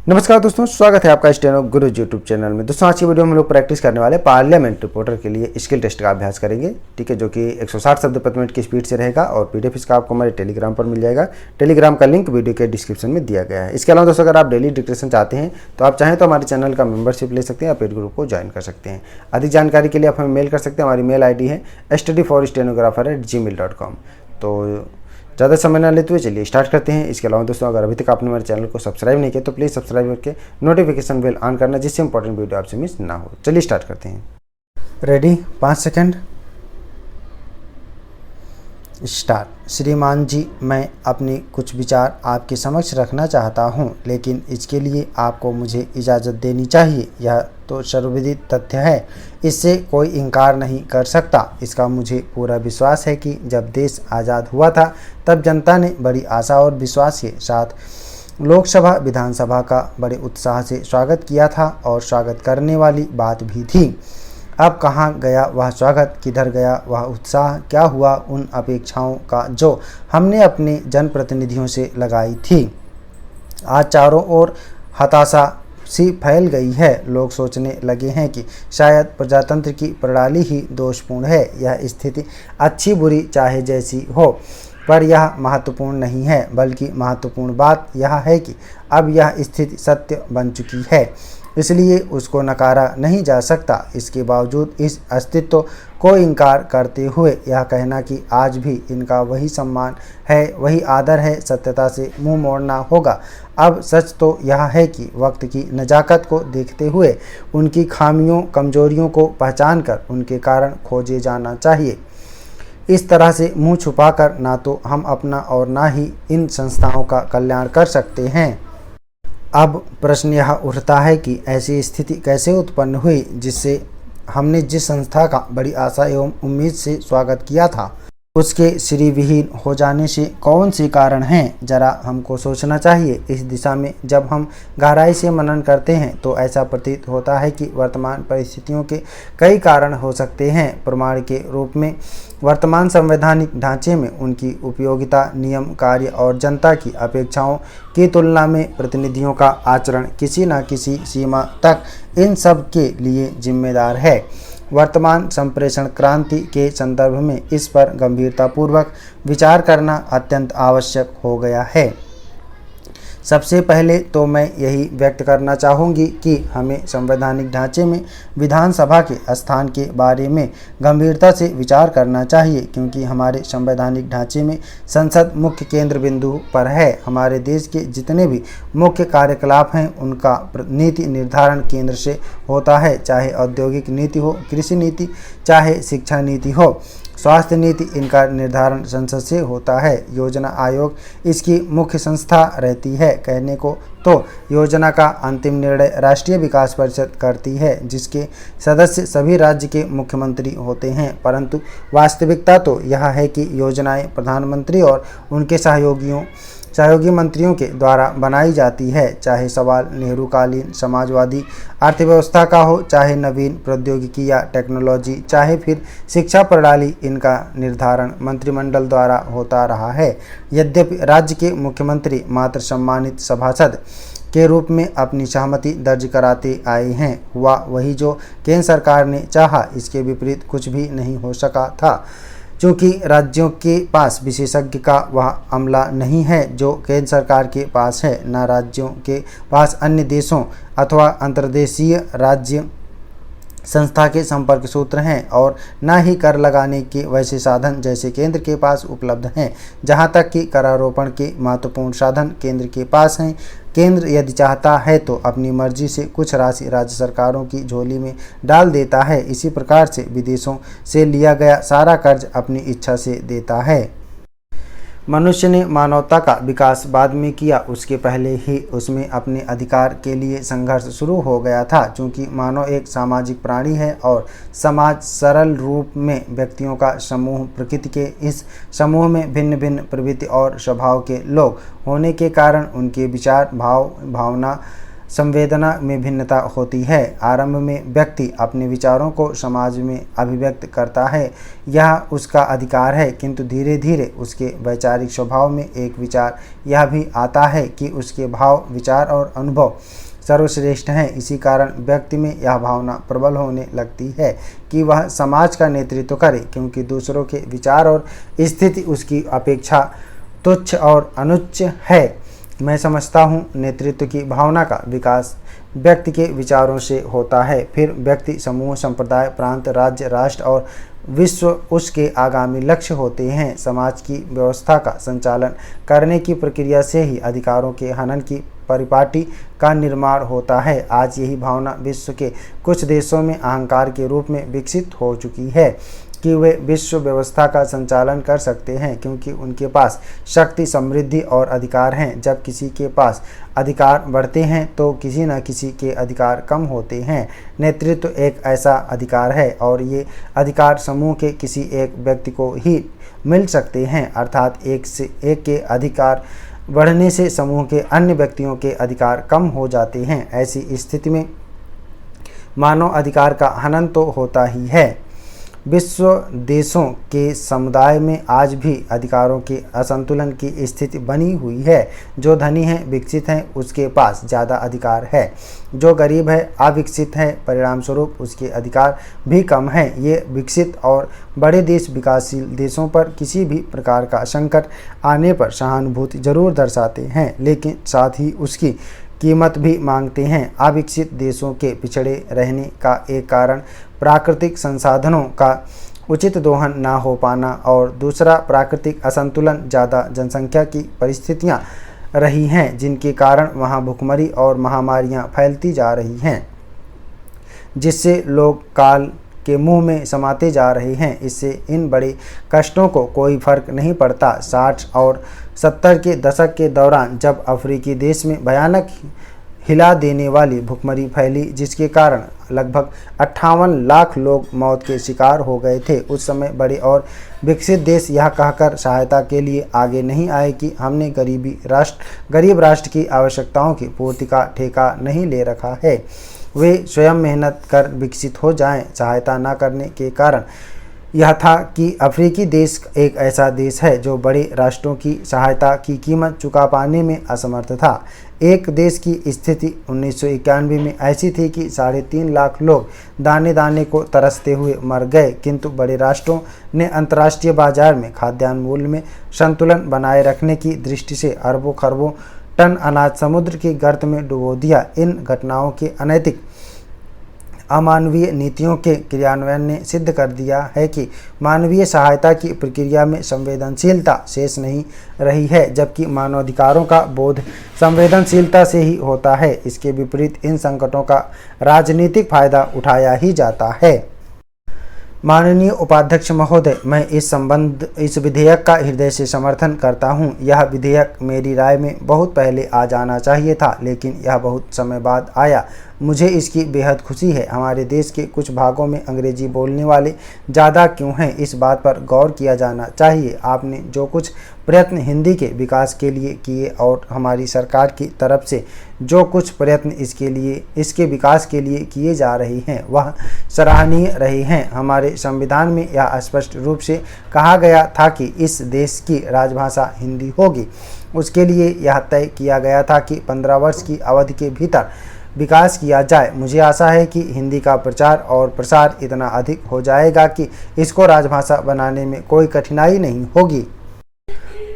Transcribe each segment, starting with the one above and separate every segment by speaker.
Speaker 1: नमस्कार दोस्तों, स्वागत है आपका स्टेनो गुरु यूट्यूब चैनल में। दोस्तों आज की वीडियो में हम लोग प्रैक्टिस करने वाले पार्लियामेंट रिपोर्टर के लिए स्किल टेस्ट का अभ्यास करेंगे। ठीक है, जो कि 160 शब्द प्रति मिनट की स्पीड से रहेगा और पीडीएफ इसका आपको हमारे टेलीग्राम पर मिल जाएगा। टेलीग्राम का लिंक वीडियो के डिस्क्रिप्शन में दिया गया है। इसके अलावा दोस्तों अगर आप डेली डिक्टेशन चाहते हैं तो आप चाहें तो हमारे चैनल का मेंबरशिप ले सकते हैं या पेड ग्रुप को ज्वाइन कर सकते हैं। अधिक जानकारी के लिए आप हमें मेल कर सकते हैं। हमारी मेल ID है studyforstenographer@gmail.com। तो ज़्यादा समय ना लेते हुए चलिए स्टार्ट करते हैं। इसके अलावा दोस्तों अगर अभी तक आपने हमारे चैनल को सब्सक्राइब नहीं किया तो प्लीज़ सब्सक्राइब करके नोटिफिकेशन बेल ऑन करना, जिससे इंपॉर्टेंट वीडियो आपसे मिस ना हो। चलिए स्टार्ट करते हैं। Ready, 5 second, start. श्रीमान जी, मैं अपने कुछ विचार आपके समक्ष रखना चाहता हूं, लेकिन इसके लिए आपको मुझे इजाज़त देनी चाहिए। यह तो सर्वविदित तथ्य है, इससे कोई इनकार नहीं कर सकता। इसका मुझे पूरा विश्वास है कि जब देश आज़ाद हुआ था तब जनता ने बड़ी आशा और विश्वास के साथ लोकसभा विधानसभा का बड़े उत्साह से स्वागत किया था और स्वागत करने वाली बात भी थी। अब कहाँ गया वह स्वागत, किधर गया वह उत्साह, क्या हुआ उन अपेक्षाओं का जो हमने अपने जनप्रतिनिधियों से लगाई थी। आज चारों ओर हताशा सी फैल गई है। लोग सोचने लगे हैं कि शायद प्रजातंत्र की प्रणाली ही दोषपूर्ण है। यह स्थिति अच्छी बुरी चाहे जैसी हो, पर यह महत्वपूर्ण नहीं है, बल्कि महत्वपूर्ण बात यह है कि अब यह स्थिति सत्य बन चुकी है, इसलिए उसको नकारा नहीं जा सकता। इसके बावजूद इस अस्तित्व को इनकार करते हुए यह कहना कि आज भी इनका वही सम्मान है, वही आदर है, सत्यता से मुंह मोड़ना होगा। अब सच तो यह है कि वक्त की नज़ाकत को देखते हुए उनकी खामियों कमजोरियों को पहचानकर उनके कारण खोजे जाना चाहिए। इस तरह से मुंह छुपाकर ना तो हम अपना और ना ही इन संस्थाओं का कल्याण कर सकते हैं। अब प्रश्न यह उठता है कि ऐसी स्थिति कैसे उत्पन्न हुई जिससे हमने जिस संस्था का बड़ी आशा एवं उम्मीद से स्वागत किया था उसके श्रीविहीन हो जाने से कौन से कारण हैं, जरा हमको सोचना चाहिए। इस दिशा में जब हम गहराई से मनन करते हैं तो ऐसा प्रतीत होता है कि वर्तमान परिस्थितियों के कई कारण हो सकते हैं। प्रमाण के रूप में वर्तमान संवैधानिक ढांचे में उनकी उपयोगिता, नियम, कार्य और जनता की अपेक्षाओं की तुलना में प्रतिनिधियों का आचरण किसी न किसी सीमा तक इन सब के लिए जिम्मेदार है। वर्तमान संप्रेषण क्रांति के संदर्भ में इस पर गंभीरतापूर्वक विचार करना अत्यंत आवश्यक हो गया है। सबसे पहले तो मैं यही व्यक्त करना चाहूँगी कि हमें संवैधानिक ढांचे में विधानसभा के स्थान के बारे में गंभीरता से विचार करना चाहिए, क्योंकि हमारे संवैधानिक ढांचे में संसद मुख्य केंद्र बिंदु पर है। हमारे देश के जितने भी मुख्य कार्यकलाप हैं उनका नीति निर्धारण केंद्र से होता है, चाहे औद्योगिक नीति हो, कृषि नीति, चाहे शिक्षा नीति हो, स्वास्थ्य नीति, इनका निर्धारण संसद से होता है। योजना आयोग इसकी मुख्य संस्था रहती है। कहने को तो योजना का अंतिम निर्णय राष्ट्रीय विकास परिषद करती है, जिसके सदस्य सभी राज्य के मुख्यमंत्री होते हैं, परंतु वास्तविकता तो यह है कि योजनाएं प्रधानमंत्री और उनके सहयोगी मंत्रियों के द्वारा बनाई जाती है। चाहे सवाल नेहरू कालीन समाजवादी अर्थव्यवस्था का हो, चाहे नवीन प्रौद्योगिकी या टेक्नोलॉजी, चाहे फिर शिक्षा प्रणाली, इनका निर्धारण मंत्रिमंडल द्वारा होता रहा है। यद्यपि राज्य के मुख्यमंत्री मात्र सम्मानित सभासद के रूप में अपनी सहमति दर्ज कराते आए हैं। हुआ वही जो केंद्र सरकार ने चाहा, इसके विपरीत कुछ भी नहीं हो सका था। चूँकि राज्यों के पास विशेषज्ञ का वह अमला नहीं है जो केंद्र सरकार के पास है, न राज्यों के पास अन्य देशों अथवा अंतर्देशीय राज्य संस्था के संपर्क सूत्र हैं, और न ही कर लगाने के वैसे साधन जैसे केंद्र के पास उपलब्ध हैं। जहां तक कि करारोपण के महत्वपूर्ण साधन केंद्र के पास हैं। केंद्र यदि चाहता है तो अपनी मर्जी से कुछ राशि राज्य सरकारों की झोली में डाल देता है। इसी प्रकार से विदेशों से लिया गया सारा कर्ज अपनी इच्छा से देता है। मनुष्य ने मानवता का विकास बाद में किया, उसके पहले ही उसमें अपने अधिकार के लिए संघर्ष शुरू हो गया था। चूँकि मानव एक सामाजिक प्राणी है और समाज सरल रूप में व्यक्तियों का समूह, प्रकृति के इस समूह में भिन्न भिन्न प्रवृत्ति और स्वभाव के लोग होने के कारण उनके विचार, भावना, संवेदना में भिन्नता होती है। आरंभ में व्यक्ति अपने विचारों को समाज में अभिव्यक्त करता है, यह उसका अधिकार है, किंतु धीरे धीरे उसके वैचारिक स्वभाव में एक विचार यह भी आता है कि उसके भाव, विचार और अनुभव सर्वश्रेष्ठ हैं। इसी कारण व्यक्ति में यह भावना प्रबल होने लगती है कि वह समाज का नेतृत्व करे, क्योंकि दूसरों के विचार और स्थिति उसकी अपेक्षा तुच्छ और अनुच्च है। मैं समझता हूँ नेतृत्व की भावना का विकास व्यक्ति के विचारों से होता है, फिर व्यक्ति, समूह, संप्रदाय, प्रांत, राज्य, राष्ट्र और विश्व उसके आगामी लक्ष्य होते हैं। समाज की व्यवस्था का संचालन करने की प्रक्रिया से ही अधिकारों के हनन की परिपाटी का निर्माण होता है। आज यही भावना विश्व के कुछ देशों में अहंकार के रूप में विकसित हो चुकी है कि वे विश्व व्यवस्था का संचालन कर सकते हैं, क्योंकि उनके पास शक्ति, समृद्धि और अधिकार हैं। जब किसी के पास अधिकार बढ़ते हैं तो किसी न किसी के अधिकार कम होते हैं। नेतृत्व एक ऐसा अधिकार है और ये अधिकार समूह के किसी एक व्यक्ति को ही मिल सकते हैं, अर्थात एक से एक के अधिकार बढ़ने से समूह के अन्य व्यक्तियों के अधिकार कम हो जाते हैं। ऐसी स्थिति में मानव अधिकार का हनन तो होता ही है। विश्व देशों के समुदाय में आज भी अधिकारों के असंतुलन की स्थिति बनी हुई है। जो धनी है, विकसित है, उसके पास ज़्यादा अधिकार है। जो गरीब है, अविकसित है, परिणाम स्वरूप उसके अधिकार भी कम है। ये विकसित और बड़े देश विकासशील देशों पर किसी भी प्रकार का संकट आने पर सहानुभूति जरूर दर्शाते हैं, लेकिन साथ ही उसकी कीमत भी मांगते हैं। अविकसित देशों के पिछड़े रहने का एक कारण प्राकृतिक संसाधनों का उचित दोहन न हो पाना और दूसरा प्राकृतिक असंतुलन, ज़्यादा जनसंख्या की परिस्थितियां रही हैं, जिनके कारण वहां भुखमरी और महामारियां फैलती जा रही हैं, जिससे लोग काल के मुंह में समाते जा रहे हैं। इससे इन बड़े कष्टों को कोई फर्क नहीं पड़ता। 60 और 70 के दशक के दौरान जब अफ्रीकी देश में भयानक हिला देने वाली भुखमरी फैली, जिसके कारण लगभग 58 लाख लोग मौत के शिकार हो गए थे, उस समय बड़े और विकसित देश यह कहकर सहायता के लिए आगे नहीं आए कि हमने गरीब राष्ट्र की आवश्यकताओं की पूर्ति का ठेका नहीं ले रखा है। वे स्वयं मेहनत कर विकसित हो जाएं। सहायता न करने के कारण यह था कि अफ्रीकी देश एक ऐसा देश है जो बड़े राष्ट्रों की सहायता की कीमत चुका पाने में असमर्थ था। एक देश की स्थिति 1991 में ऐसी थी कि 3.5 लाख लोग दाने दाने को तरसते हुए मर गए, किंतु बड़े राष्ट्रों ने अंतर्राष्ट्रीय बाजार में खाद्यान्न मूल्य में संतुलन बनाए रखने की दृष्टि से अरबों खरबों टन अनाज समुद्र की गर्त में डुबो दिया। इन घटनाओं के अनैतिक, अमानवीय नीतियों के क्रियान्वयन ने सिद्ध कर दिया है कि मानवीय सहायता की प्रक्रिया में संवेदनशीलता शेष नहीं रही है, जबकि मानवाधिकारों का बोध संवेदनशीलता से ही होता है। इसके विपरीत इन संकटों का राजनीतिक फायदा उठाया ही जाता है। माननीय उपाध्यक्ष महोदय, मैं इस विधेयक का हृदय से समर्थन करता हूं। यह विधेयक मेरी राय में बहुत पहले आ जाना चाहिए था, लेकिन यह बहुत समय बाद आया। मुझे इसकी बेहद खुशी है। हमारे देश के कुछ भागों में अंग्रेजी बोलने वाले ज़्यादा क्यों हैं, इस बात पर गौर किया जाना चाहिए। आपने जो कुछ प्रयत्न हिंदी के विकास के लिए किए और हमारी सरकार की तरफ से जो कुछ प्रयत्न इसके विकास के लिए किए जा रहे हैं, वह सराहनीय रहे हैं। हमारे संविधान में यह स्पष्ट रूप से कहा गया था कि इस देश की राजभाषा हिंदी होगी। उसके लिए यह तय किया गया था कि 15 वर्ष की अवधि के भीतर विकास किया जाए। मुझे आशा है कि हिंदी का प्रचार और प्रसार इतना अधिक हो जाएगा कि इसको राजभाषा बनाने में कोई कठिनाई नहीं होगी।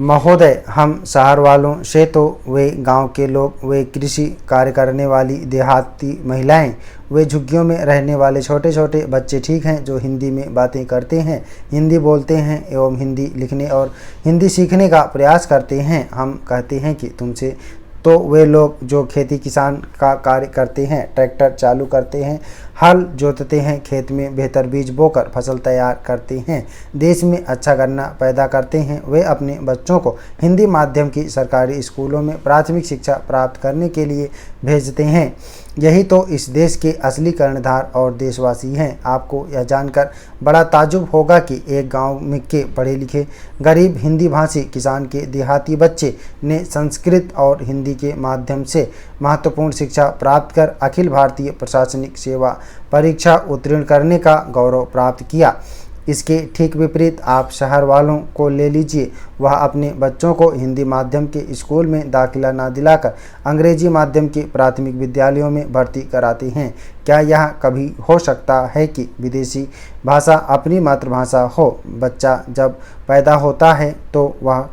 Speaker 1: महोदय, हम शहर वालों से तो वे गांव के लोग, वे कृषि कार्य करने वाली देहाती महिलाएं, वे झुग्गियों में रहने वाले छोटे छोटे बच्चे ठीक हैं, जो हिंदी में बातें करते हैं, हिंदी बोलते हैं एवं हिंदी लिखने और हिंदी सीखने का प्रयास करते हैं। हम कहते हैं कि तुमसे तो वे लोग जो खेती किसान का कार्य करते हैं, ट्रैक्टर चालू करते हैं, हल जोतते हैं, खेत में बेहतर बीज बोकर फसल तैयार करते हैं, देश में अच्छा गन्ना पैदा करते हैं। वे अपने बच्चों को हिंदी माध्यम की सरकारी स्कूलों में प्राथमिक शिक्षा प्राप्त करने के लिए भेजते हैं। यही तो इस देश के असली कर्णधार और देशवासी हैं। आपको यह जानकर बड़ा ताज्जुब होगा कि एक गांव में के पढ़े लिखे गरीब हिंदी भाषी किसान के देहाती बच्चे ने संस्कृत और हिंदी के माध्यम से महत्वपूर्ण शिक्षा प्राप्त कर अखिल भारतीय प्रशासनिक सेवा परीक्षा उत्तीर्ण करने का गौरव प्राप्त किया। इसके ठीक विपरीत आप शहर वालों को ले लीजिए, वह अपने बच्चों को हिंदी माध्यम के स्कूल में दाखिला न दिलाकर अंग्रेजी माध्यम के प्राथमिक विद्यालयों में भर्ती कराते हैं। क्या यह कभी हो सकता है कि विदेशी भाषा अपनी मातृभाषा हो? बच्चा जब पैदा होता है तो वह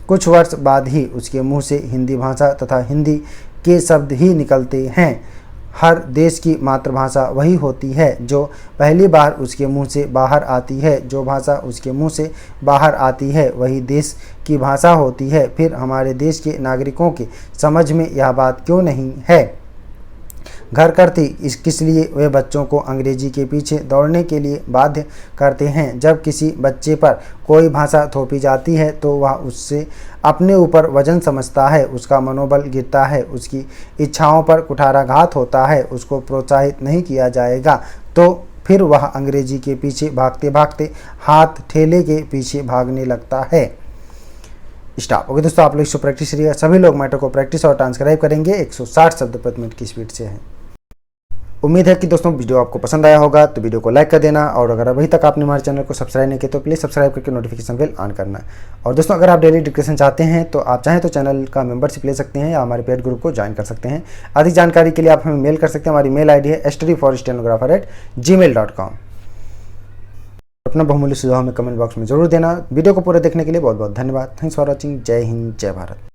Speaker 1: कुछ वर्ष बाद ही उसके मुंह से हिंदी भाषा तथा हिंदी के शब्द ही निकलते हैं। हर देश की मातृभाषा वही होती है जो पहली बार उसके मुंह से बाहर आती है। जो भाषा उसके मुंह से बाहर आती है वही देश की भाषा होती है। फिर हमारे देश के नागरिकों की समझ में यह बात क्यों नहीं है? घर करती किस लिए वे बच्चों को अंग्रेजी के पीछे दौड़ने के लिए बाध्य करते हैं? जब किसी बच्चे पर कोई भाषा थोपी जाती है तो वह उससे अपने ऊपर वजन समझता है, उसका मनोबल गिरता है, उसकी इच्छाओं पर कुठाराघात होता है। उसको प्रोत्साहित नहीं किया जाएगा तो फिर वह अंग्रेजी के पीछे भागते भागते हाथ ठेले के पीछे भागने लगता है। स्टॉप। ओके दोस्तों, आप लोग इसको प्रैक्टिस करिए। सभी लोग मैटर को प्रैक्टिस और ट्रांसक्राइब करेंगे। 160 शब्द प्रति मिनट की स्पीड से है। उम्मीद है कि दोस्तों वीडियो आपको पसंद आया होगा, तो वीडियो को लाइक कर देना, और अगर अभी तक आपने हमारे चैनल को सब्सक्राइब नहीं किया तो प्लीज़ सब्सक्राइब करके नोटिफिकेशन बेल ऑन करना। और दोस्तों, अगर आप डेली डिस्कशन चाहते हैं तो आप चाहें तो चैनल का मेंबरशिप ले सकते हैं या हमारे पेड ग्रुप को ज्वाइन कर सकते हैं। अधिक जानकारी के लिए आप हमें मेल कर सकते हैं। हमारी मेल ID है studyforstenographer@gmail.com। अपना बहुमूल्य सुझाव में कमेंट बॉक्स में जरूर देना। वीडियो को पूरा देखने के लिए बहुत बहुत धन्यवाद। Thanks for watching. जय हिंद, जय भारत।